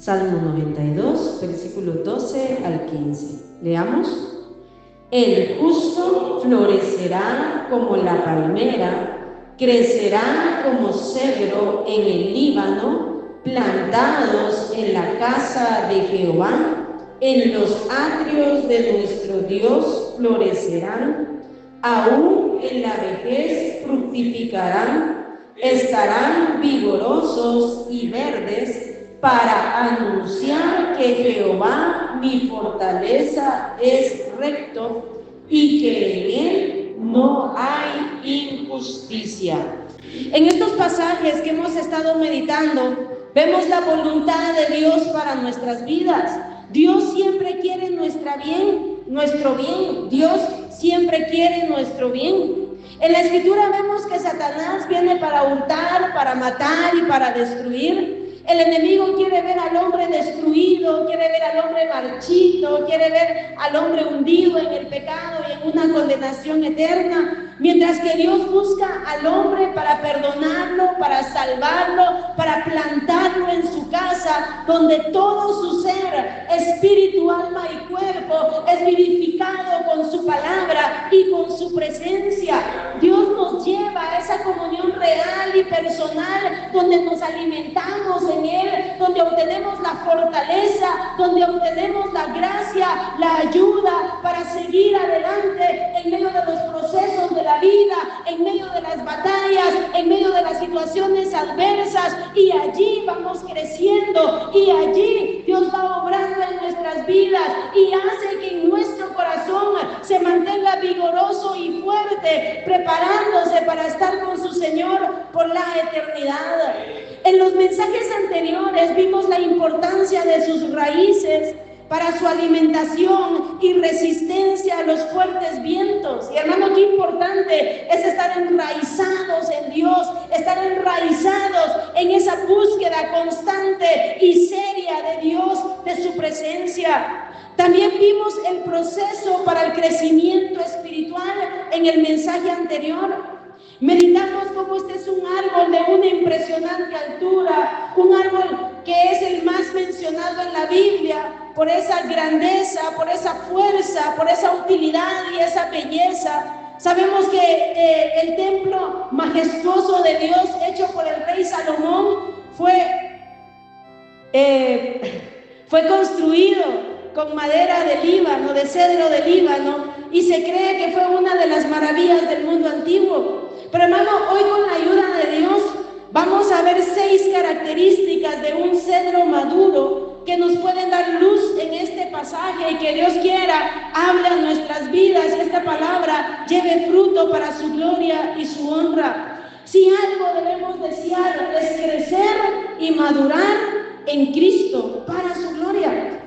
Salmo 92, versículo 12 al 15. Leamos. El justo florecerá como la palmera, crecerá como cedro en el Líbano, plantados en la casa de Jehová, en los atrios de nuestro Dios florecerán, aún en la vejez fructificarán, estarán vigorosos y verdes, para anunciar que Jehová, mi fortaleza, es recto y que en él no hay injusticia. En estos pasajes que hemos estado meditando, vemos la voluntad de Dios para nuestras vidas. Dios siempre quiere nuestro bien. Dios siempre quiere nuestro bien. En la Escritura vemos que Satanás viene para hurtar, para matar y para destruir. El enemigo quiere ver al hombre destruido, quiere ver al hombre marchito, quiere ver al hombre hundido en el pecado y en una condenación eterna, mientras que Dios busca al hombre para perdonarlo, para salvarlo, para plantarlo en su casa, donde todo su ser, espíritu, alma y cuerpo, es vivificado con su palabra y con su presencia. Dios nos lleva a esa comunión real y personal, donde nos alimentamos en Él, donde obtenemos la fortaleza, donde obtenemos la gracia, la ayuda para seguir adelante en medio de los procesos de la vida, en medio de las batallas, en medio de las situaciones adversas, y allí vamos creciendo, y allí Dios va obrando en nuestras vidas y hace que en nuestro corazón se mantenga vigoroso y fuerte, preparándose para estar con su Señor por la eternidad. En los mensajes anteriores vimos la importancia de sus raíces para su alimentación y resistencia a los fuertes vientos. Y hermano, qué importante es estar enraizados en Dios, estar enraizados en esa búsqueda constante y seria de Dios, de su presencia. También vimos el proceso para el crecimiento espiritual en el mensaje anterior. Meditamos cómo este es un árbol de una impresionante altura, un árbol que es el más mencionado en la Biblia por esa grandeza, por esa fuerza, por esa utilidad y esa belleza. Sabemos que el templo majestuoso de Dios hecho por el rey Salomón fue construido con madera de Líbano, de cedro de Líbano, y se cree que fue una de las maravillas del mundo antiguo. Pero hermano, hoy con la ayuda de Dios vamos a ver 6 características de un cedro maduro que nos pueden dar luz en este pasaje, y que Dios quiera hable a nuestras vidas y esta palabra lleve fruto para su gloria y su honra. Si algo debemos desear es crecer y madurar en Cristo para su gloria.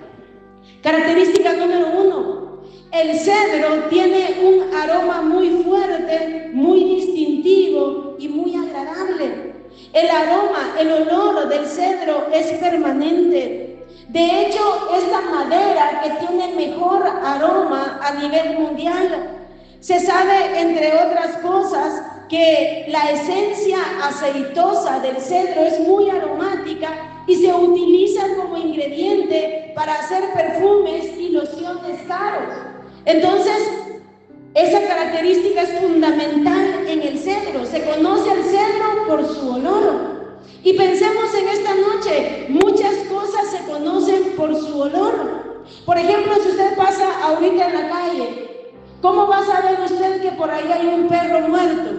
Característica número 1. El cedro tiene un aroma muy fuerte, muy distintivo y muy agradable. El aroma, el olor del cedro es permanente. De hecho, es la madera que tiene mejor aroma a nivel mundial. Se sabe, entre otras cosas, que la esencia aceitosa del cedro es muy aromática y se utiliza como ingrediente para hacer perfumes y lociones caros. Entonces, esa característica es fundamental en el cedro. Se conoce al cedro por su olor. Y pensemos en esta noche, muchas cosas se conocen por su olor. Por ejemplo, si usted pasa ahorita en la calle, ¿cómo va a saber usted que por ahí hay un perro muerto?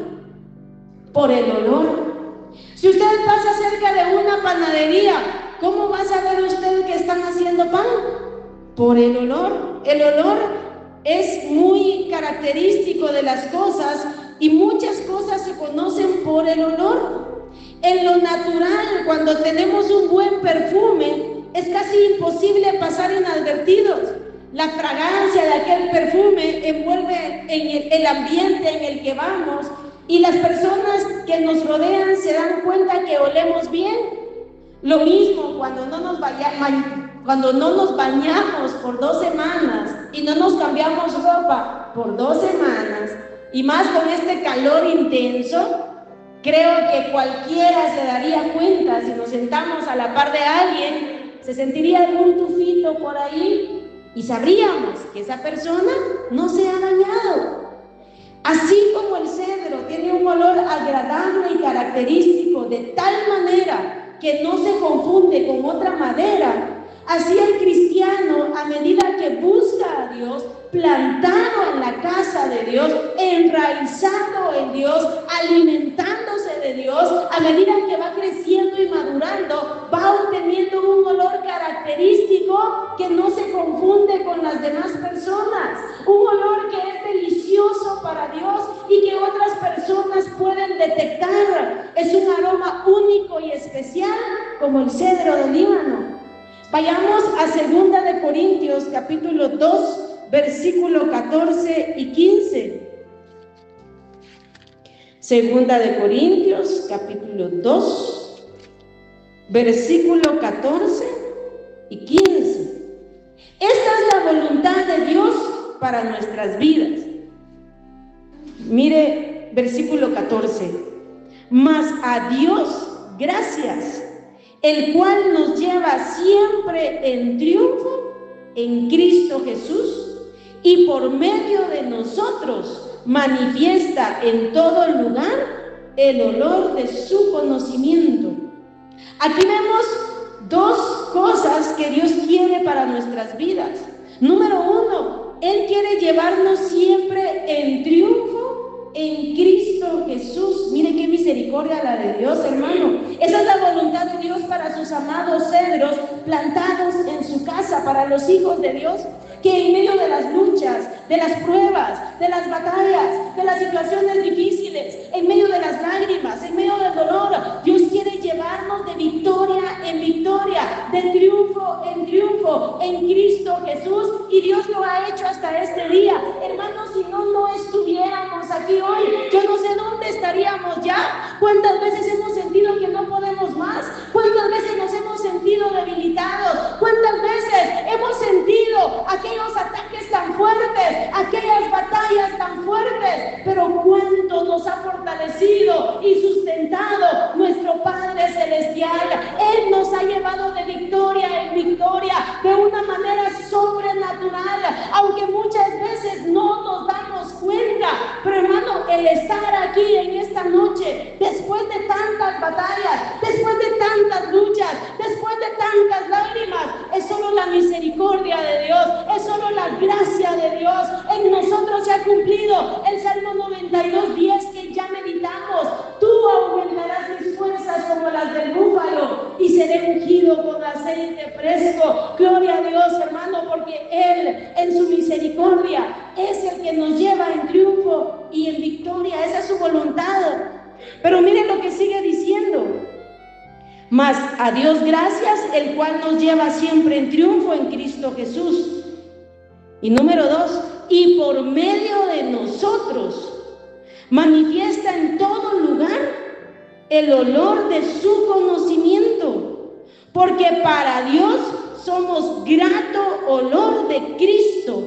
Por el olor. Si usted pasa cerca de una panadería, ¿cómo va a saber usted que están haciendo pan? Por el olor. El olor es muy característico de las cosas, y muchas cosas se conocen por el olor. En lo natural, cuando tenemos un buen perfume, es casi imposible pasar inadvertidos. La fragancia de aquel perfume envuelve en el ambiente en el que vamos, y las personas que nos rodean se dan cuenta que olemos bien. Lo mismo cuando no nos bañamos por 2 semanas y no nos cambiamos ropa por 2 semanas, y más con este calor intenso, creo que cualquiera se daría cuenta, si nos sentamos a la par de alguien, se sentiría algún tufito por ahí y sabríamos que esa persona no se ha dañado. Así como el cedro tiene un olor agradable y característico de tal manera que no se confunde con otra madera, así el cristiano, a medida que busca a Dios, plantado en la casa de Dios, enraizado en Dios, alimentándose de Dios, a medida que va creciendo y madurando, va obteniendo un olor característico que no se confunde con las demás personas, un olor que es delicioso para Dios y que otras personas pueden detectar. Es un aroma único y especial como el cedro del Líbano. Vayamos a 2 de Corintios capítulo 2, versículo 14 y 15. 2 de Corintios capítulo 2, versículo 14 y 15. Esta es la voluntad de Dios para nuestras vidas. Mire, versículo 14. Mas a Dios gracias, el cual nos lleva siempre en triunfo en Cristo Jesús, y por medio de nosotros manifiesta en todo lugar el olor de su conocimiento. Aquí vemos dos cosas que Dios quiere para nuestras vidas. Número uno, Él quiere llevarnos siempre en triunfo en Cristo Jesús. Mire qué misericordia la de Dios, hermano. Esa es la voluntad de Dios para sus amados cedros plantados en su casa, para los hijos de Dios, que en medio de las luchas, de las pruebas, de las batallas, de las situaciones difíciles, en medio de las lágrimas, en medio del dolor, Dios quiere llevarnos de victoria en victoria, de triunfo en triunfo en Cristo Jesús, y Dios lo ha hecho hasta este día. Hermanos, si no estuviéramos aquí hoy, yo no sé dónde estaríamos ya. ¿Cuántas veces hemos sentido que no podemos más? ¿Cuántas veces nos hemos sentido debilitados? ¿Cuántas veces hemos sentido aquellos ataques tan fuertes, aquellas batallas tan fuertes? Pero cuánto nos ha fortalecido y sustentado nuestro Padre Celestial. Él nos ha llevado de victoria en victoria, de una manera sobrenatural, aunque muchas veces no nos damos cuenta. Pero hermano, el estar aquí en esta noche, después de tantas batallas, después de tantas luchas, después de tantas lágrimas, es solo la misericordia de Dios, es solo la gracia de Dios. En nosotros se ha cumplido el Salmo 92:10 que ya meditamos. Tú aumentarás mis fuerzas como las del búfalo y seré ungido con aceite fresco. Gloria a Dios, hermano, porque Él en su misericordia es el que nos lleva en triunfo y en victoria. Esa es su voluntad. Pero miren lo que sigue diciendo. Mas a Dios gracias, el cual nos lleva siempre en triunfo en Cristo Jesús. Y número 2, y por medio de nosotros manifiesta en todo lugar el olor de su conocimiento, porque para Dios somos grato olor de Cristo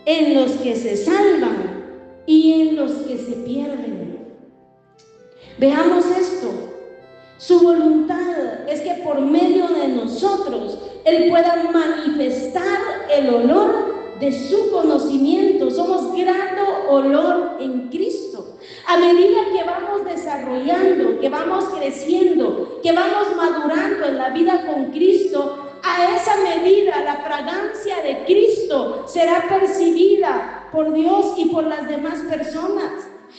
en los que se salvan y en los que se pierden. Veamos esto. Su voluntad es que por medio de nosotros Él pueda manifestar el olor de su conocimiento. Somos grato olor en Cristo. A medida que vamos desarrollando, que vamos creciendo, que vamos madurando en la vida con Cristo, a esa medida la fragancia de Cristo será percibida por Dios y por las demás personas.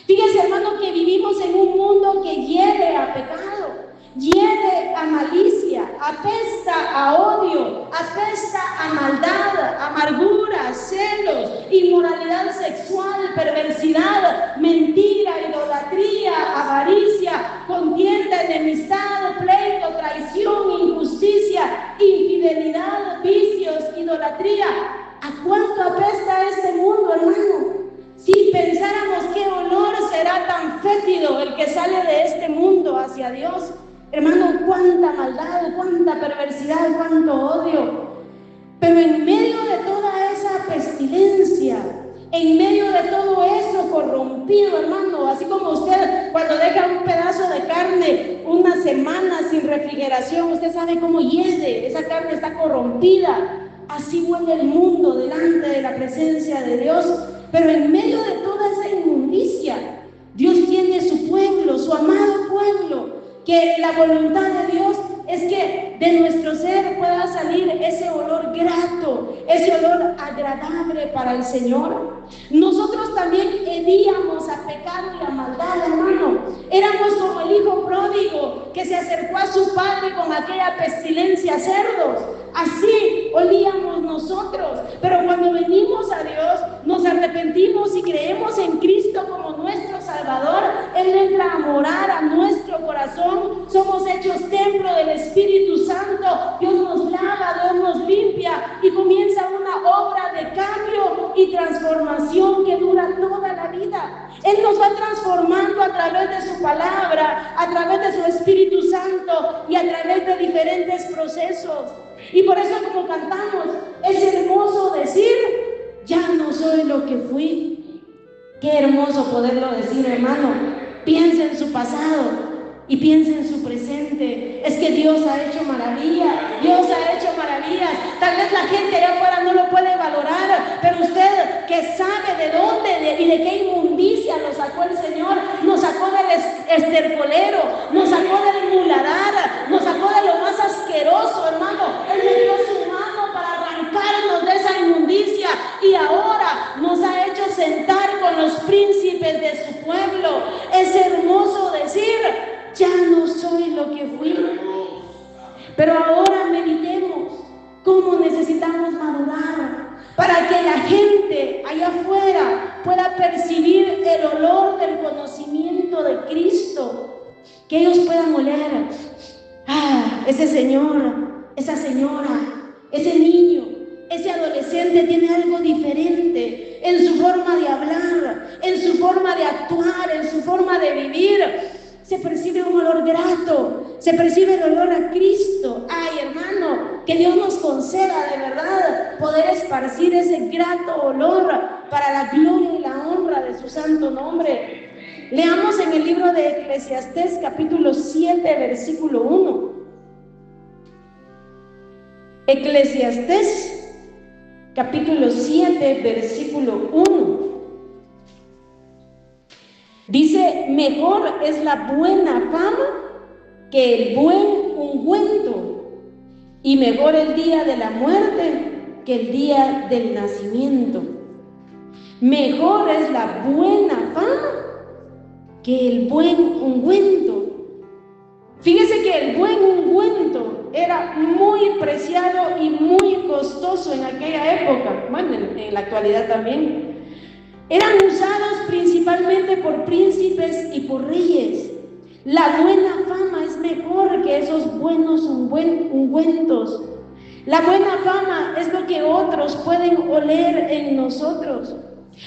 Fíjese, hermano, que vivimos en un mundo que hiede a pecado, hiede a malicia, apesta a odio, apesta a maldad, amargura, celos, inmoralidad sexual, perversidad, mentira, idolatría, avaricia, contienda, enemistad, pleito, traición, injusticia, infidelidad, vicios, idolatría. ¿A cuánto apesta este mundo, hermano? Si pensáramos qué olor será tan fétido el que sale de este mundo hacia Dios. Hermano, cuánta maldad, cuánta perversidad, cuánto odio. Pero en medio de toda esa pestilencia, en medio de todo eso corrompido, hermano, así como usted cuando deja un pedazo de carne una semana sin refrigeración, usted sabe cómo hiede, esa carne está corrompida. Así huele el mundo delante de la presencia de Dios. Pero en medio de toda esa inmundicia, Dios tiene su pueblo, su amado pueblo, que la voluntad de Dios es que de nuestro ser pueda salir ese olor grato, ese olor agradable para el Señor. Nosotros también hedíamos a pecado y a maldad, hermano. Éramos como el hijo pródigo que se acercó a su padre con aquella pestilencia, cerdos. Así olíamos nosotros. Pero cuando venimos a Dios, nos arrepentimos y creemos en Cristo como nuestro Salvador. Él entra a morar a nuestro corazón. Somos hechos templo del Espíritu Santo. Dios nos lava, Dios nos limpia y comienza una obra de cambio y transformación que dura toda la vida. Él nos va transformando a través de su palabra, a través de su Espíritu Santo y a través de diferentes procesos. Y por eso, como cantamos, es hermoso decir: ya no soy lo que fui. Qué hermoso poderlo decir, hermano. Piensa en su pasado y piensa en su presente. Es que Dios ha hecho maravillas. Dios ha hecho maravillas. Tal vez la gente allá afuera no lo puede valorar, pero usted, que sabe de dónde y de qué inmundicia lo sacó el Señor, nos sacó del estercolero, nos sacó del muladar, nos sacó de lo más asqueroso, hermano. Él me dio su mano para arrancarnos de esa inmundicia y ahora nos ha hecho sentar con los príncipes de su pueblo. Es hermoso decir: ya no soy lo que fui. Pero ahora meditemos cómo necesitamos madurar para que la gente allá afuera pueda percibir el olor del conocimiento de Cristo, que ellos puedan oler: ese señor, esa señora, ese niño, ese adolescente tiene algo diferente en su forma de hablar, en su forma de actuar, en su forma de vivir. Se percibe un olor grato, se percibe el olor a Cristo. Ay, hermano, que Dios nos conceda de verdad poder esparcir ese grato olor para la gloria y la honra de su santo nombre. Leamos en el libro de Eclesiastés capítulo 7 versículo 1. Eclesiastés capítulo 7 versículo 1. Dice: mejor es la buena fama que el buen ungüento, y mejor el día de la muerte que el día del nacimiento. Mejor es la buena fama que el buen ungüento. Fíjese que el buen ungüento era muy preciado y muy costoso en aquella época. Bueno, en la actualidad también. Eran usados principalmente por príncipes y por reyes. La buena fama es mejor que esos buenos ungüentos. La buena fama es lo que otros pueden oler en nosotros.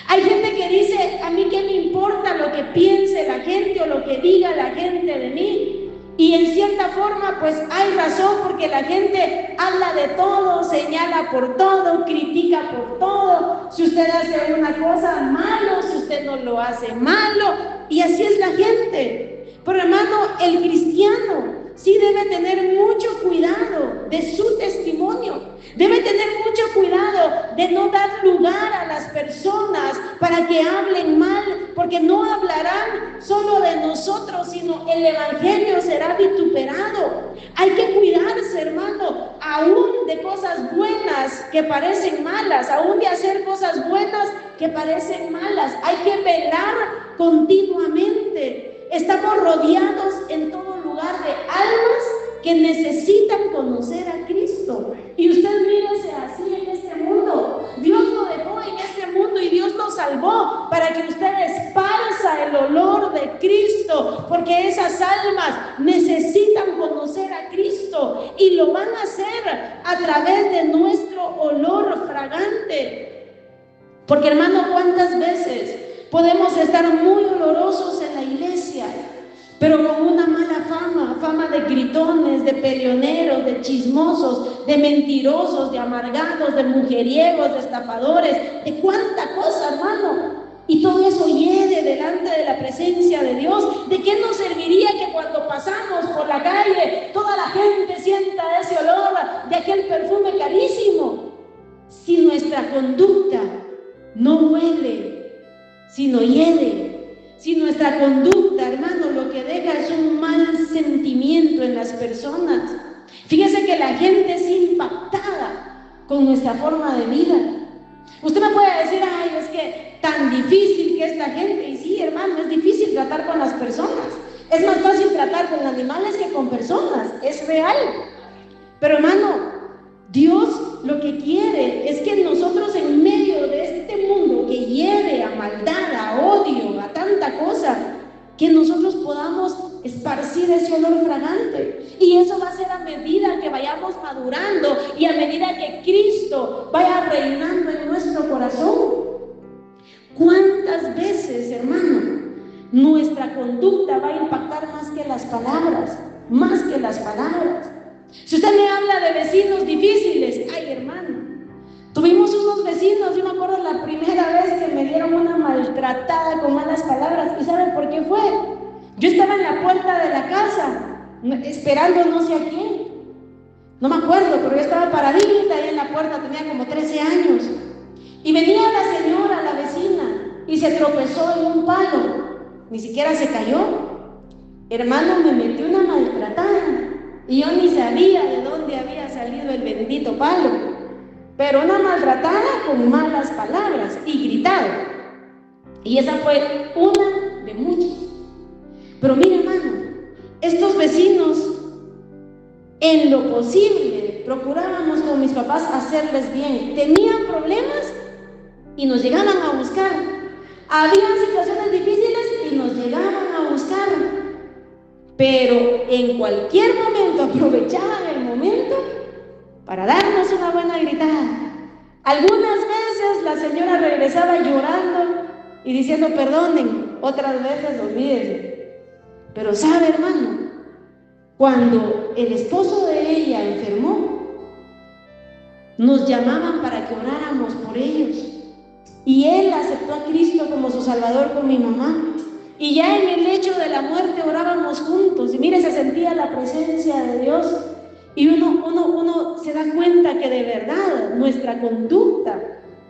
Hay gente que dice: a mí qué me importa lo que piense la gente o lo que diga la gente de mí. Y en cierta forma pues hay razón, porque la gente habla de todo, señala por todo, critica por todo. Si usted hace una cosa, malo; si usted no lo hace, malo. Y así es la gente. Pero hermano, el cristiano sí debe tener mucho cuidado de su testimonio. Debe tener mucho cuidado de no dar lugar a las personas para que hablen mal, porque no hablarán solo de nosotros, sino el evangelio será vituperado. Hay que cuidarse, hermano, aún de cosas buenas que parecen malas, aún de hacer cosas buenas que parecen malas. Hay que velar continuamente. Estamos rodeados en todo lugar de almas que necesitan conocer a Cristo. Y usted mírese así en este mundo. Dios lo dejó en este mundo y Dios lo salvó para que usted esparza el olor de Cristo, porque esas almas necesitan conocer a Cristo y lo van a hacer a través de nuestro olor fragante. Porque, hermano, ¿cuántas veces podemos estar muy olorosos en la iglesia, pero con una mala fama de gritones, de peleoneros, de chismosos, de mentirosos, de amargados, de mujeriegos, de estafadores, de cuánta cosa, hermano? Y todo eso hiede delante de la presencia de Dios. ¿De qué nos serviría que cuando pasamos por la calle toda la gente sienta ese olor de aquel perfume carísimo? Si nuestra conducta no huele, sino hiede. Si nuestra conducta, hermano, lo que deja es un mal sentimiento en las personas. Fíjese que la gente es impactada con nuestra forma de vida. Usted me puede decir, ay, es que tan difícil que es la gente. Y sí, hermano, es difícil tratar con las personas. Es más fácil tratar con animales que con personas. Es real. Pero, hermano, Dios lo que quiere es que nosotros en medio de este mundo que hiere a maldad, a odio, a tanta cosa, que nosotros podamos esparcir ese olor fragante. Y eso va a ser a medida que vayamos madurando y a medida que Cristo vaya reinando en nuestro corazón. ¿Cuántas veces, hermano, nuestra conducta va a impactar más que las palabras? Más que las palabras. Si usted me habla de vecinos difíciles, ay, hermano, tuvimos unos vecinos, yo me acuerdo la primera vez que me dieron una maltratada con malas palabras. ¿Y saben por qué fue? Yo estaba en la puerta de la casa, esperando no sé a quién. No me acuerdo, pero yo estaba paradita ahí en la puerta, tenía como 13 años. Y venía la señora, la vecina, y se tropezó en un palo. Ni siquiera se cayó. Hermano, me metió una maltratada. Y yo ni sabía de dónde había salido el bendito palo. Pero una maltratada con malas palabras y gritado. Y esa fue una de muchas. Pero mire, hermano, estos vecinos, en lo posible, procurábamos con mis papás hacerles bien. Tenían problemas y nos llegaban a buscar. Había situaciones difíciles y nos llegaban a buscar. Pero en cualquier momento aprovechaban el momento para darnos una buena gritada. Algunas veces la señora regresaba llorando y diciendo perdonen, otras veces olvídense. Pero sabe, hermano, cuando el esposo de ella enfermó, nos llamaban para que oráramos por ellos. Y él aceptó a Cristo como su Salvador con mi mamá. Y ya en el lecho de la muerte orábamos juntos. Y mire, se sentía la presencia de Dios. Y uno se da cuenta que de verdad nuestra conducta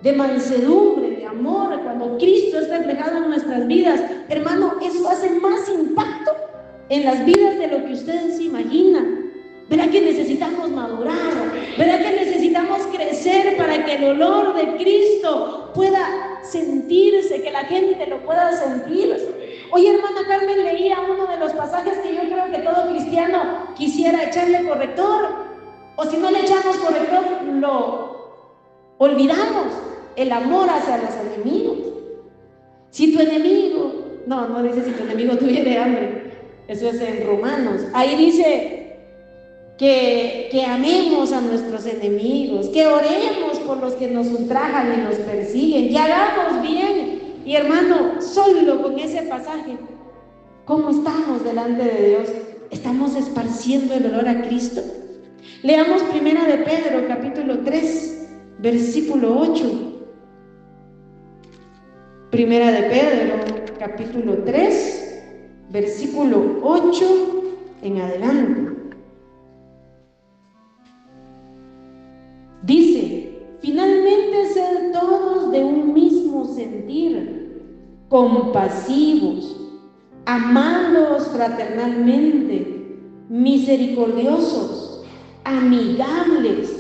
de mansedumbre, de amor, cuando Cristo es reflejado en nuestras vidas, hermano, eso hace más impacto en las vidas de lo que ustedes se imaginan. ¿Verdad que necesitamos madurar? ¿Verdad que necesitamos crecer para que el olor de Cristo pueda sentirse, que la gente lo pueda sentir? Hoy, hermana Carmen, leía uno de los pasajes que yo creo que todo cristiano quisiera echarle corrector, o si no le echamos corrector, lo olvidamos. El amor hacia los enemigos. Si tu enemigo, no dice si tu enemigo tuviere hambre, eso es en Romanos. Ahí dice que amemos a nuestros enemigos, que oremos por los que nos ultrajan y nos persiguen, que hagamos bien. Y hermano, solo con ese pasaje, ¿cómo estamos delante de Dios? ¿Estamos esparciendo el olor a Cristo? Leamos Primera de Pedro, capítulo 3, versículo 8. Primera de Pedro, capítulo 3, versículo 8 en adelante. Dice: finalmente sed todos de un mismo sentir, compasivos, amándoos fraternalmente, misericordiosos, amigables,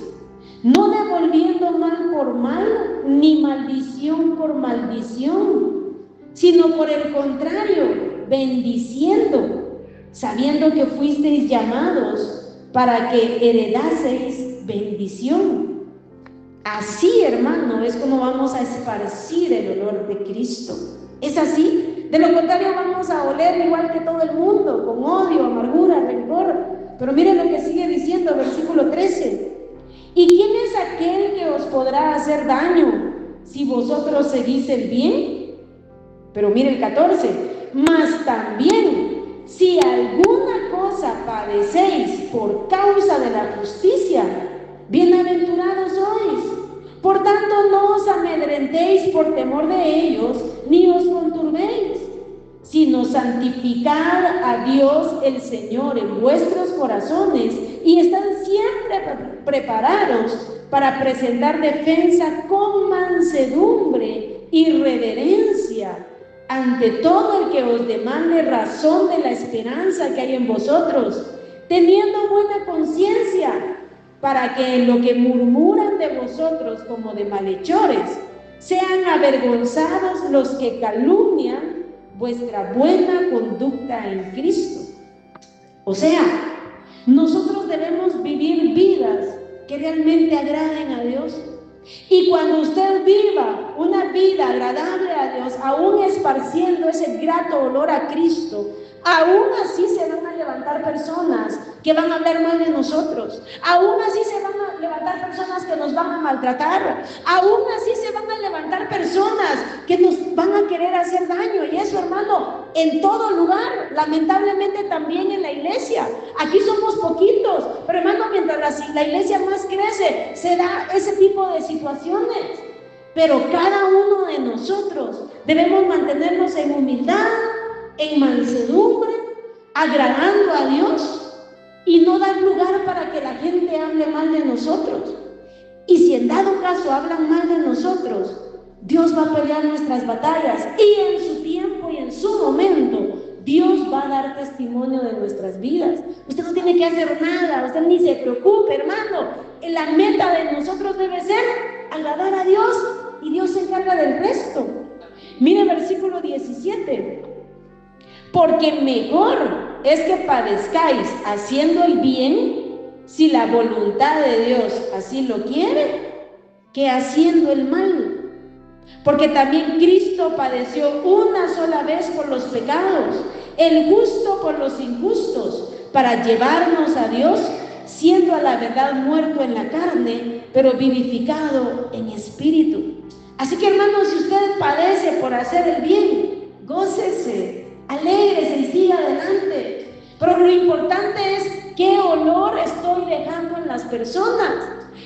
no devolviendo mal por mal, ni maldición por maldición, sino por el contrario, bendiciendo, sabiendo que fuisteis llamados para que heredaseis bendición. Así, hermano, es como vamos a esparcir el olor de Cristo. ¿Es así? De lo contrario vamos a oler igual que todo el mundo, con odio, amargura, rencor. Pero miren lo que sigue diciendo, versículo 13. ¿Y quién es aquel que os podrá hacer daño si vosotros seguís el bien? Pero mire el 14. Mas también, si alguna cosa padecéis por causa de la justicia, bienaventurados sois, Por tanto, no os amedrentéis por temor de ellos, ni os conturbéis, sino santificad a Dios el Señor en vuestros corazones y estad siempre preparados para presentar defensa con mansedumbre y reverencia ante todo el que os demande razón de la esperanza que hay en vosotros, teniendo buena conciencia, para que en lo que murmuran de vosotros como de malhechores, sean avergonzados los que calumnian vuestra buena conducta en Cristo. O sea, nosotros debemos vivir vidas que realmente agraden a Dios. Y cuando usted viva una vida agradable a Dios, aún esparciendo ese grato olor a Cristo, aún así se van a levantar personas que van a hablar mal de nosotros, aún así se van a levantar personas que nos van a maltratar, aún así se van a levantar personas que nos van a querer hacer daño. Y eso, hermano, en todo lugar, lamentablemente también en la iglesia. Aquí somos poquitos, pero hermano, mientras la iglesia más crece, se da ese tipo de situaciones. Pero cada uno de nosotros debemos mantenernos en humildad, en mansedumbre, agradando a Dios y no dar lugar para que la gente hable mal de nosotros. Y si en dado caso hablan mal de nosotros, Dios va a pelear nuestras batallas y en su tiempo y en su momento Dios va a dar testimonio de nuestras vidas. Usted no tiene que hacer nada, usted ni se preocupe, hermano. La meta de nosotros debe ser agradar a Dios y Dios se encarga del resto. Mire el versículo 17. Porque mejor es que padezcáis haciendo el bien, si la voluntad de Dios así lo quiere, que haciendo el mal. Porque también Cristo padeció una sola vez por los pecados, el justo por los injustos, para llevarnos a Dios, siendo a la verdad muerto en la carne, pero vivificado en espíritu. Así que, hermanos, si usted padece por hacer el bien, gócese, alégrese y siga adelante. Pero lo importante es qué olor estoy dejando en las personas,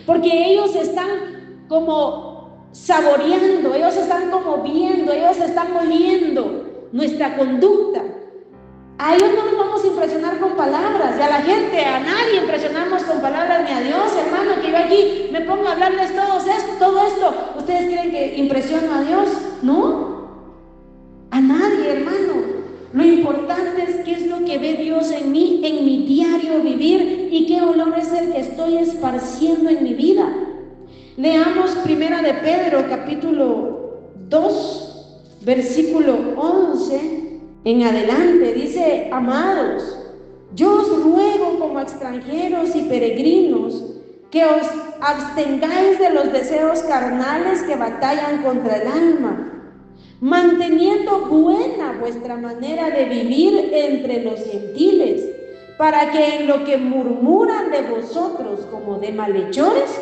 porque ellos están como saboreando, ellos están como viendo, ellos están oliendo nuestra conducta. A ellos no nos vamos a impresionar con palabras, y a la gente, a nadie impresionamos con palabras, ni a Dios, hermano, que yo aquí me pongo a hablarles todo esto. ¿Ustedes creen que impresiono a Dios? No, a nadie, hermano. Lo importante es qué es lo que ve Dios en mí, en mi diario vivir, y qué olor es el que estoy esparciendo en mi vida. Leamos Primera de Pedro, capítulo 2, versículo 11 en adelante. Dice: amados, yo os ruego como extranjeros y peregrinos que os abstengáis de los deseos carnales que batallan contra el alma, manteniendo buena vuestra manera de vivir entre los gentiles, para que en lo que murmuran de vosotros como de malhechores,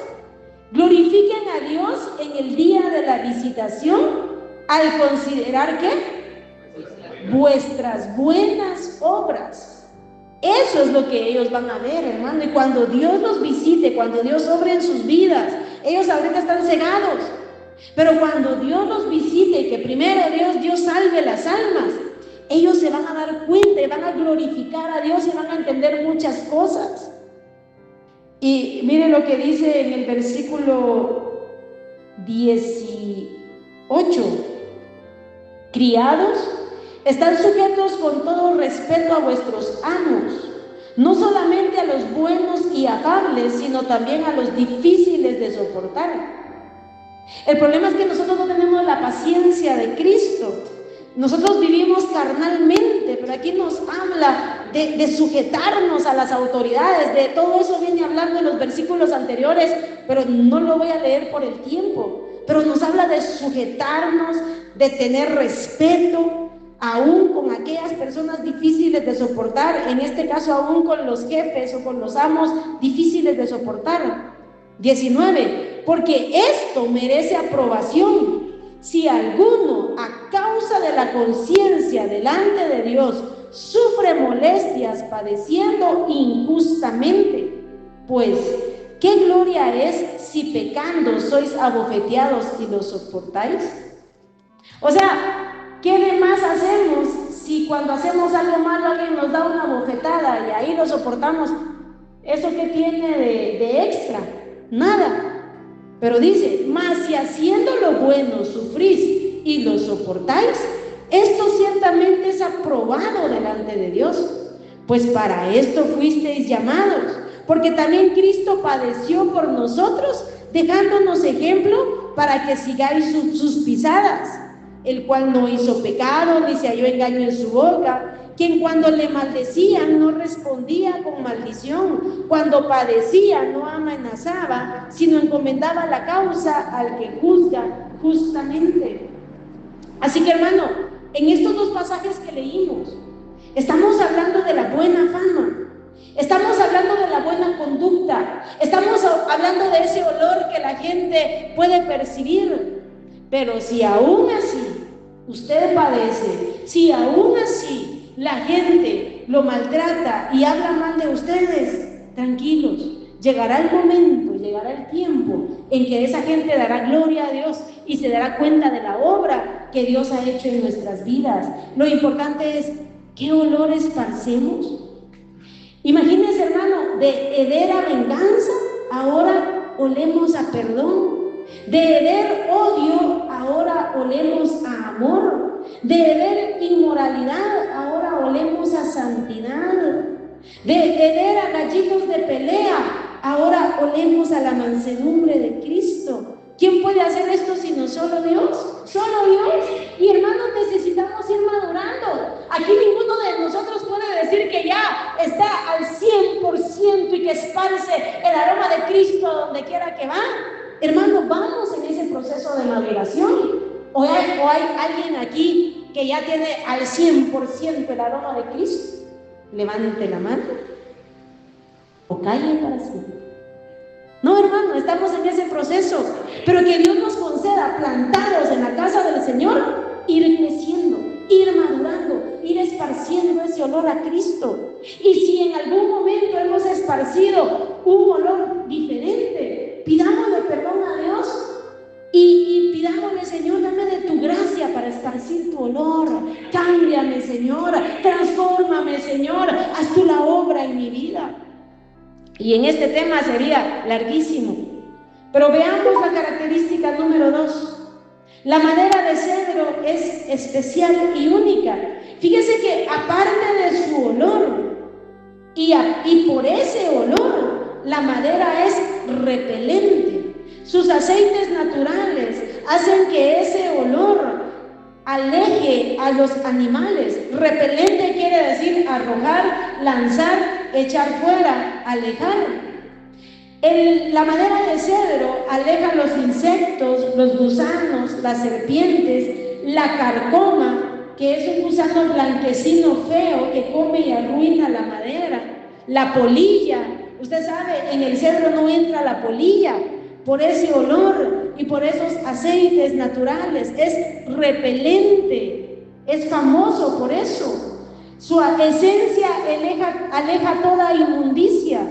glorifiquen a Dios en el día de la visitación, al considerar ¿qué? Vuestras buenas obras. Eso es lo que ellos van a ver, hermano. Y cuando Dios los visite, cuando Dios obre en sus vidas, ellos ahorita están cegados, pero cuando Dios los visite y que primero Dios salve las almas, ellos se van a dar cuenta y van a glorificar a Dios y van a entender muchas cosas. Y mire lo que dice en el versículo 18: criados, estad sujetos con todo respeto a vuestros amos, no solamente a los buenos y afables, sino también a los difíciles de soportar. El problema es que nosotros no tenemos la paciencia de Cristo. Nosotros vivimos carnalmente, pero aquí nos habla de sujetarnos a las autoridades. De todo eso viene hablando en los versículos anteriores, pero no lo voy a leer por el tiempo. Pero nos habla de sujetarnos, de tener respeto, aún con aquellas personas difíciles de soportar, en este caso aún con los jefes o con los amos difíciles de soportar. 19, porque esto merece aprobación. Si alguno, a causa de la conciencia delante de Dios, sufre molestias padeciendo injustamente, pues, ¿qué gloria es si pecando sois abofeteados y lo soportáis? O sea, ¿qué de más hacemos si cuando hacemos algo malo alguien nos da una bofetada y ahí lo soportamos? ¿Eso qué tiene de extra? Nada. Pero dice, mas si haciendo lo bueno sufrís y lo soportáis, esto ciertamente es aprobado delante de Dios. Pues para esto fuisteis llamados, porque también Cristo padeció por nosotros, dejándonos ejemplo para que sigáis sus pisadas, el cual no hizo pecado, ni se halló engaño en su boca, quien cuando le maldecían no respondía con maldición, cuando padecía no amenazaba, sino encomendaba la causa al que juzga justamente. Así que, hermano, en estos dos pasajes que leímos, estamos hablando de la buena fama, estamos hablando de la buena conducta, estamos hablando de ese olor que la gente puede percibir. Pero si aún así usted padece, si aún así la gente lo maltrata y habla mal de ustedes, tranquilos, llegará el momento, llegará el tiempo en que esa gente dará gloria a Dios y se dará cuenta de la obra que Dios ha hecho en nuestras vidas. Lo importante es, ¿qué olor esparcemos? Imagínense, hermano, de heder a venganza, ahora olemos a perdón. De heder odio, ahora olemos a amor. De heder inmoralidad, ahora olemos a santidad. De heder a gallitos de pelea, ahora olemos a la mansedumbre de Cristo. ¿Quién puede hacer esto sino solo Dios? Solo Dios. Y hermanos, necesitamos ir madurando. Aquí ninguno de nosotros puede decir que ya está al 100% y que esparce el aroma de Cristo a donde quiera que va. Hermanos, vamos en ese proceso de maduración. ¿O hay alguien aquí que ya tiene al 100% el aroma de Cristo? Levante la mano o calle para siempre. No, hermano, estamos en ese proceso, pero que Dios nos conceda, plantados en la casa del Señor, ir creciendo, ir madurando, ir esparciendo ese olor a Cristo. Y si en algún momento hemos esparcido un olor diferente, pidámosle perdón a Dios y pidámosle: Señor, dame de tu gracia para esparcir tu olor. Cámbiame, Señor, transfórmame, Señor, haz tú la obra en mi vida. Y en este tema sería larguísimo, pero veamos la característica número 2. La madera de cedro es especial y única. Fíjese que aparte de su olor y por ese olor, la madera es repelente. Sus aceites naturales hacen que ese olor aleje a los animales. Repelente quiere decir arrojar, lanzar, echar fuera, alejar. La madera de cedro aleja los insectos, los gusanos, las serpientes, la carcoma, que es un gusano blanquecino feo que come y arruina la madera, la polilla. Usted sabe, en el cedro no entra la polilla por ese olor y por esos aceites naturales. Es repelente, es famoso por eso. Su esencia aleja toda inmundicia.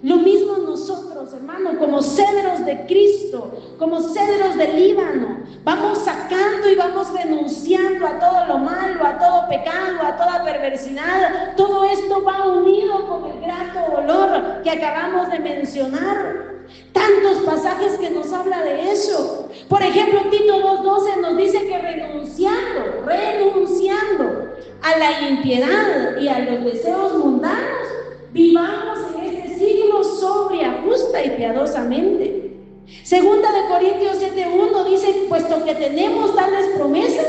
Lo mismo nosotros, hermano, como cedros de Cristo, como cedros del Líbano, vamos sacando y vamos renunciando a todo lo malo, a todo pecado, a toda perversidad. Todo esto va unido con el grato olor que acabamos de mencionar. Tantos pasajes que nos habla de eso. Por ejemplo, Tito 2:12 nos dice que renunciando a la impiedad y a los deseos mundanos, vivamos en este siglo sobria, justa y piadosamente. Segunda de Corintios 7:1 dice: puesto que tenemos tales promesas,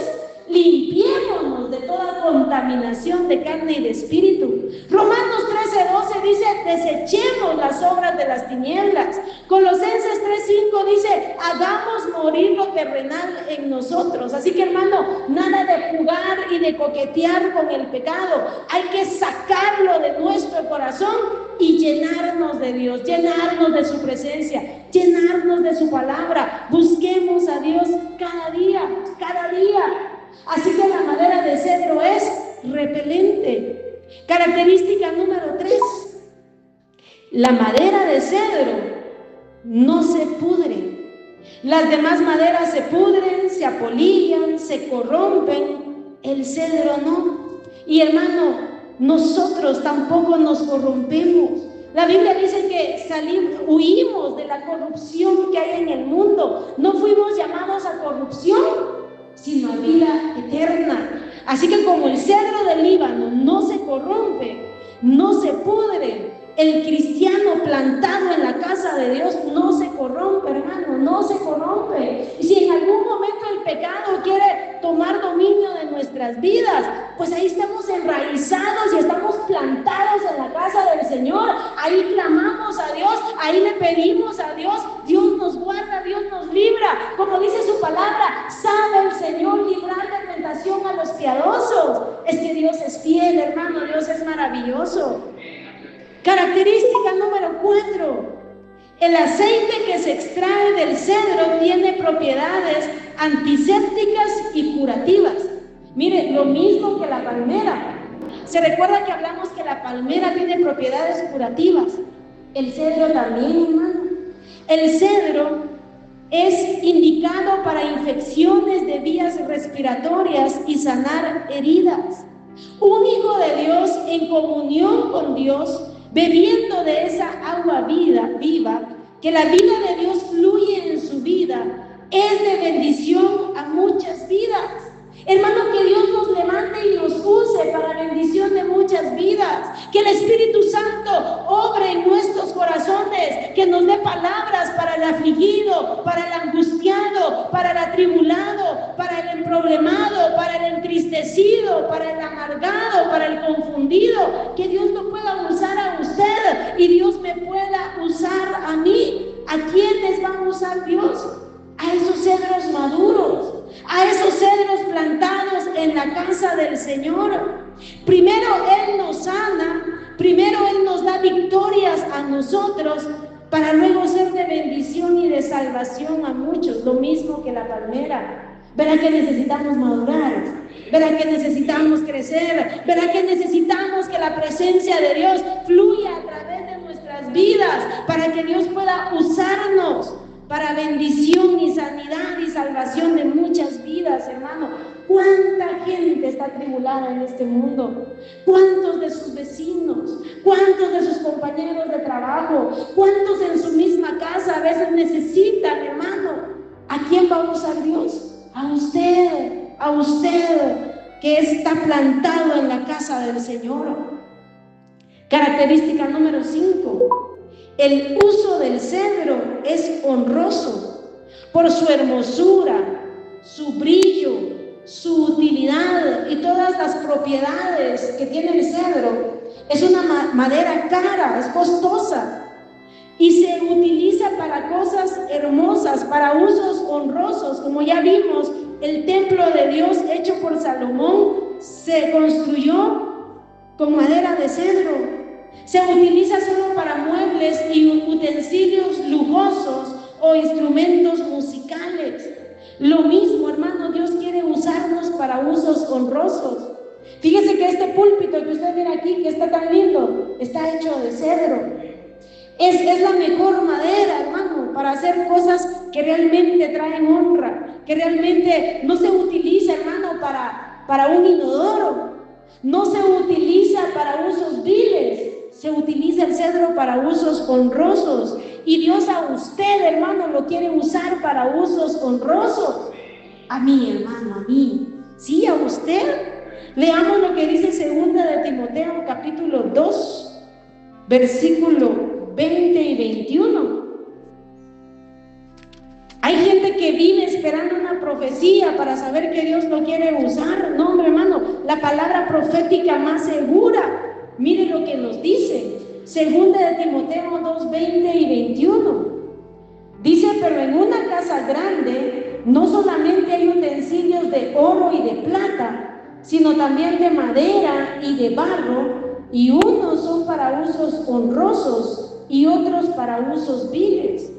limpiémonos de toda contaminación de carne y de espíritu. Romanos 13:12 dice: desechemos las obras de las tinieblas. Colosenses 3:5 dice: hagamos morir lo terrenal en nosotros. Así que, hermano, nada de jugar y de coquetear con el pecado. Hay que sacarlo de nuestro corazón y llenarnos de Dios, llenarnos de su presencia, llenarnos de su palabra. Busquemos a Dios cada día, cada día. Así que la madera de cedro es repelente. Característica número 3. La madera de cedro no se pudren. Las demás maderas se pudren, se apolillan, se corrompen, el cedro no. Y hermano, nosotros tampoco nos corrompemos. La Biblia dice que huimos de la corrupción que hay en el mundo. No fuimos llamados a corrupción, sino a vida eterna. Así que como el cedro del Líbano no se corrompe, no se pudre, el cristiano plantado en la casa de Dios no se corrompe, hermano, no se corrompe. Y si en algún momento el pecado quiere tomar dominio de nuestras vidas, pues ahí estamos enraizados y estamos plantados en la casa del Señor. Ahí clamamos a Dios, ahí le pedimos a Dios, Dios nos guarda, Dios nos libra. Como dice su palabra, sabe el Señor librar de tentación a los piadosos. Es que Dios es fiel, hermano, Dios es maravilloso. Característica número 4. El aceite que se extrae del cedro tiene propiedades antisépticas y curativas. Mire, lo mismo que la palmera. ¿Se recuerda que hablamos que la palmera tiene propiedades curativas? El cedro también, hermano. El cedro es indicado para infecciones de vías respiratorias y sanar heridas. Un hijo de Dios en comunión con Dios, bebiendo de esa agua viva, que la vida de Dios fluye en su vida, es de bendición a muchas vidas. Hermano, que Dios nos levante y nos use para bendición de muchas vidas. Que el Espíritu Santo obre en nuestros corazones, que nos dé palabras para el afligido, para el angustiado, para el atribulado, para el emproblemado, para el entristecido, para el amargado, para el confundido. Que Dios lo pueda usar a usted y Dios me pueda usar a mí. ¿A quiénes va a usar Dios? A esos cedros maduros, a esos cedros plantados en la casa del Señor. Primero Él nos sana, primero Él nos da victorias a nosotros, para luego ser de bendición y de salvación a muchos, lo mismo que la palmera. Verá que necesitamos madurar, verá que necesitamos crecer, verá que necesitamos que la presencia de Dios fluya a través de nuestras vidas, para que Dios pueda usarnos para bendición y sanidad y salvación de muchas vidas, hermano. ¿Cuánta gente está atribulada en este mundo? ¿Cuántos de sus vecinos? ¿Cuántos de sus compañeros de trabajo? ¿Cuántos en su misma casa a veces necesitan, hermano? ¿A quién va a usar Dios? A usted que está plantado en la casa del Señor. Característica número 5. El uso del cedro es honroso por su hermosura, su brillo, su utilidad y todas las propiedades que tiene el cedro. Es una madera cara, es costosa y se utiliza para cosas hermosas, para usos honrosos. Como ya vimos, el templo de Dios hecho por Salomón se construyó con madera de cedro. Se utiliza solo para muebles y utensilios lujosos o instrumentos musicales. Lo mismo, hermano, Dios quiere usarnos para usos honrosos. Fíjese que este púlpito que usted ve aquí, que está tan lindo, está hecho de cedro. Es la mejor madera, hermano, para hacer cosas que realmente traen honra, que realmente no se utiliza, hermano, para un inodoro. No se utiliza para usos viles. Se utiliza el cedro para usos honrosos. Y Dios a usted, hermano, lo quiere usar para usos honrosos. A mí, hermano, a mí. Sí, a usted. Leamos lo que dice 2 de Timoteo, capítulo 2, versículo 20 y 21. Hay gente que vive esperando una profecía para saber que Dios lo quiere usar. No, hombre, hermano, la palabra profética más segura. Mire lo que nos dice, 2 de Timoteo 2, 20 y 21. Dice, pero en una casa grande no solamente hay utensilios de oro y de plata, sino también de madera y de barro, y unos son para usos honrosos y otros para usos viles.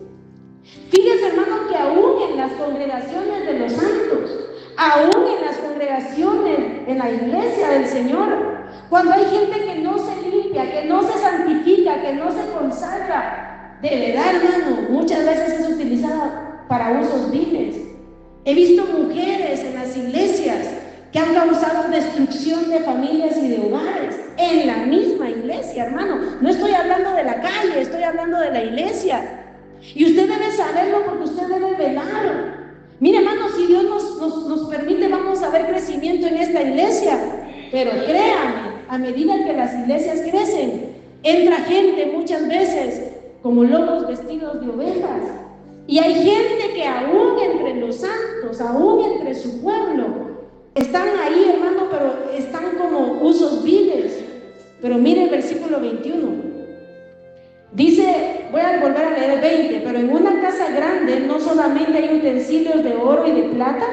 Fíjese, hermano, que aún en las congregaciones de los santos, aún en las congregaciones, en la iglesia del Señor, cuando hay gente que no se limpia, que no se santifica, que no se consagra, de verdad, hermano, muchas veces es utilizada para usos viles. He visto mujeres en las iglesias que han causado destrucción de familias y de hogares en la misma iglesia, hermano. No estoy hablando de la calle, estoy hablando de la iglesia. Y usted debe saberlo porque usted debe velar. Mire, hermano, si Dios nos permite, vamos a ver crecimiento en esta iglesia. Pero créame, a medida que las iglesias crecen, entra gente muchas veces como lobos vestidos de ovejas. Y hay gente que aún entre los santos, aún entre su pueblo, están ahí, hermano, pero están como usos viles. Pero mire el versículo 21. Dice, voy a volver a leer el 20, pero en una casa grande no solamente hay utensilios de oro y de plata,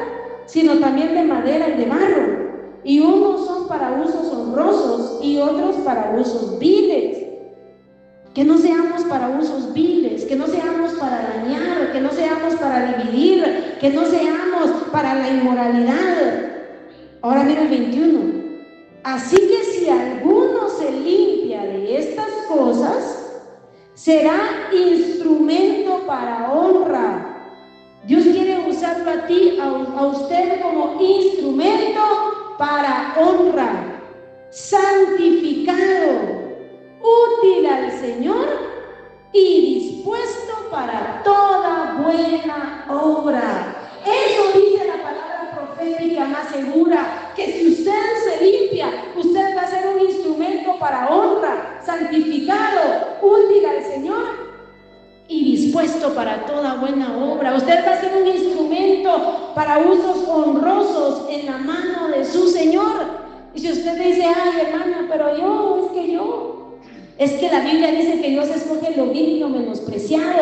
sino también de madera y de barro. Y unos son para usos honrosos y otros para usos viles. Que no seamos para usos viles, que no seamos para dañar, que no seamos para dividir, que no seamos para la inmoralidad. Ahora mira el 21. Así que si alguno se limpia de estas cosas, será instrumento para honra. Dios quiere usarlo a ti, a usted como instrumento para honra, santificado, útil al Señor y dispuesto para toda buena obra. Eso dice la palabra profética más segura, que si usted se limpia, usted va a ser un instrumento para honra, santificado, útil al Señor y dispuesto para toda buena obra. Usted va a ser un instrumento para usos honrosos en la mano de su Señor. Y si usted dice, ay, hermana, pero es que la Biblia dice que Dios escoge lo vil y lo menospreciado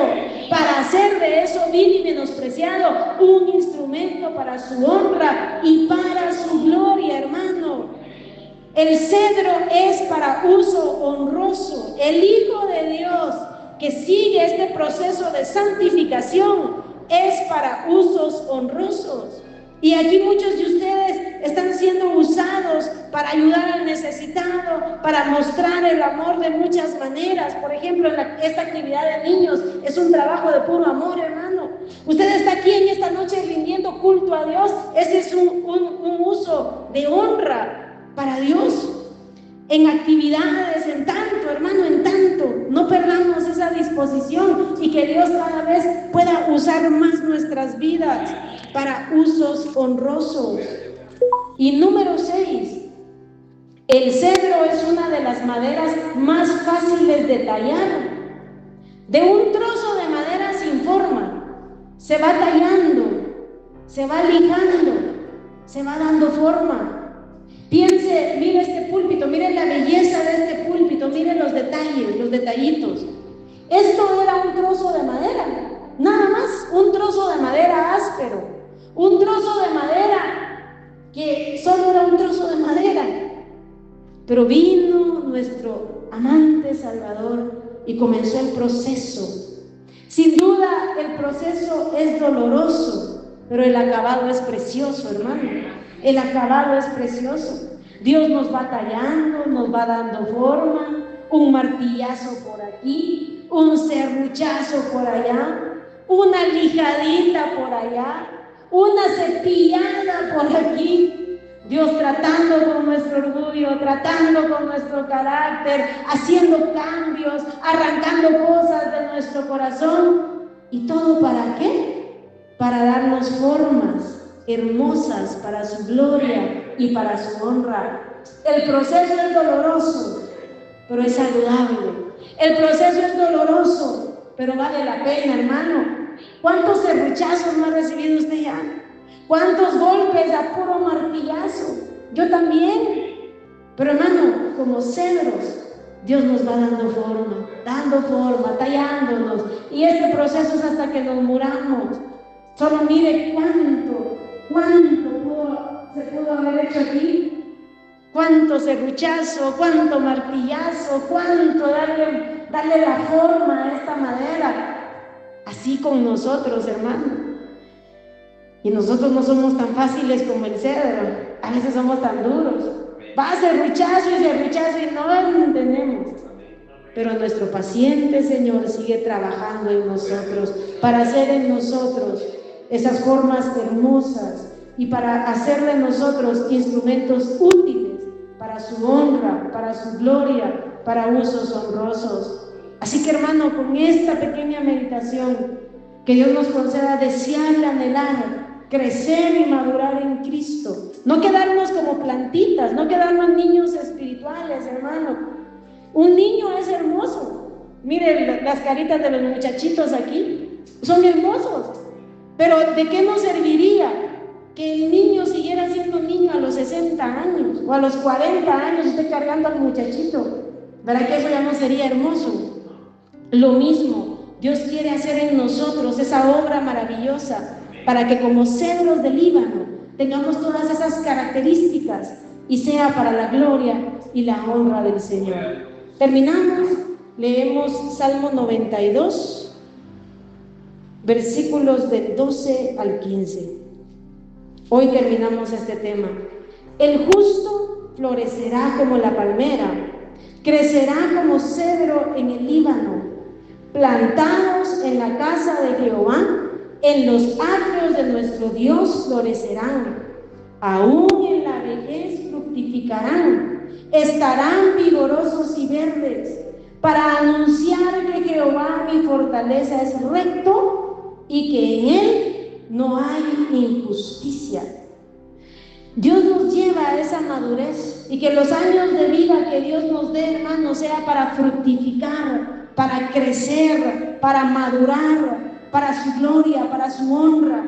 para hacer de eso vil y menospreciado un instrumento para su honra y para su gloria, hermano. El cedro es para uso honroso. El Hijo de Dios que sigue este proceso de santificación es para usos honrosos. Y aquí muchos de ustedes están siendo usados para ayudar al necesitado, para mostrar el amor de muchas maneras. Por ejemplo, esta actividad de niños es un trabajo de puro amor, hermano. Usted está aquí en esta noche rindiendo culto a Dios. Ese es un uso de honra para Dios. En actividades, en tanto, hermano, en tanto, no perdamos esa disposición y que Dios cada vez pueda usar más nuestras vidas para usos honrosos. Y número 6, el cedro es una de las maderas más fáciles de tallar. De un trozo de madera sin forma, se va tallando, se va lijando, se va dando forma. Piense, mire este púlpito, mire la belleza de este púlpito, mire los detalles, los detallitos. Esto era un trozo de madera, nada más, un trozo de madera áspero, un trozo de madera que solo era un trozo de madera. Pero vino nuestro amante Salvador y comenzó el proceso. Sin duda el proceso es doloroso, pero el acabado es precioso, hermano. El acabado es precioso. Dios nos va tallando, nos va dando forma, un martillazo por aquí, un serruchazo por allá, una lijadita por allá, una cepillada por aquí. Dios tratando con nuestro orgullo, tratando con nuestro carácter, haciendo cambios, arrancando cosas de nuestro corazón. ¿Y todo para qué? Para darnos formas hermosas para su gloria y para su honra. El proceso es doloroso, pero es saludable. El proceso es doloroso, pero vale la pena, hermano. ¿Cuántos serruchazos no ha recibido usted ya? ¿Cuántos golpes a puro martillazo? Yo también. Pero, hermano, como cedros, Dios nos va dando forma, tallándonos. Y este proceso es hasta que nos muramos. Solo mire cuánto se pudo haber hecho aquí, cuánto serruchazo, cuánto martillazo, cuánto darle la forma a esta madera. Así con nosotros, hermano. Y nosotros no somos tan fáciles como el cedro, a veces somos tan duros. Va serruchazo y no lo entendemos. pero nuestro paciente Señor sigue trabajando en nosotros, para hacer en nosotros esas formas hermosas y para hacer de nosotros instrumentos útiles para su honra, para su gloria, para usos honrosos. Así que, hermano, con esta pequeña meditación, que Dios nos conceda desear y anhelar, crecer y madurar en Cristo. No quedarnos como plantitas, no quedarnos niños espirituales, hermano. Un niño es hermoso. Miren las caritas de los muchachitos aquí, son hermosos. Pero ¿de qué nos serviría que el niño siguiera siendo niño a los 60 años o a los 40 años esté cargando al muchachito? ¿Verdad que eso ya no sería hermoso? Lo mismo, Dios quiere hacer en nosotros esa obra maravillosa para que como cedros del Líbano tengamos todas esas características y sea para la gloria y la honra del Señor. Terminamos, leemos Salmo 92, versículos del 12 al 15. Hoy terminamos este tema. El justo florecerá como la palmera, crecerá como cedro en el Líbano, plantados en la casa de Jehová, en los atrios de nuestro Dios florecerán, aún en la vejez fructificarán, estarán vigorosos y verdes, para anunciar que Jehová mi fortaleza es recto y que en él no hay injusticia. Dios nos lleva a esa madurez y que los años de vida que Dios nos dé, hermanos, sea para fructificar, para crecer, para madurar, para su gloria, para su honra.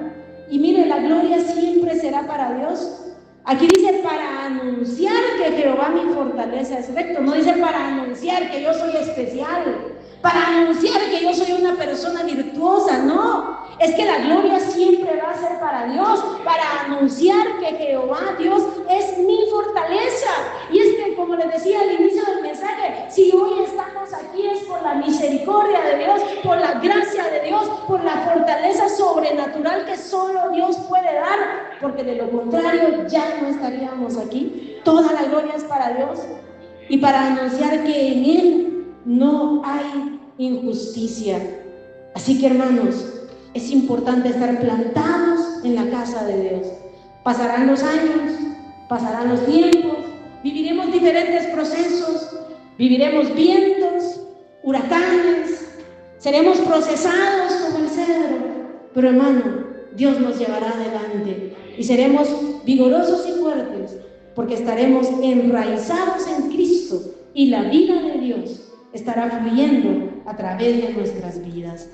Y mire, la gloria siempre será para Dios. Aquí dice para anunciar que Jehová mi fortaleza es recto, no dice para anunciar que yo soy especial, para anunciar que yo soy una persona virtuosa, no. Es que la gloria siempre va a ser para Dios, para anunciar que Jehová Dios es mi fortaleza. Y es que, como les decía al inicio del mensaje, si hoy estamos aquí es por la misericordia de Dios, por la gracia de Dios, por la fortaleza sobrenatural que solo Dios puede dar, porque de lo contrario ya no estaríamos aquí. Toda la gloria es para Dios y para anunciar que en Él no hay injusticia. Así que, hermanos, es importante estar plantados en la casa de Dios. Pasarán los años, pasarán los tiempos, viviremos diferentes procesos, viviremos vientos, huracanes, seremos procesados como el cedro, pero, hermano, Dios nos llevará adelante y seremos vigorosos y fuertes porque estaremos enraizados en Cristo y la vida de Dios estará fluyendo a través de nuestras vidas.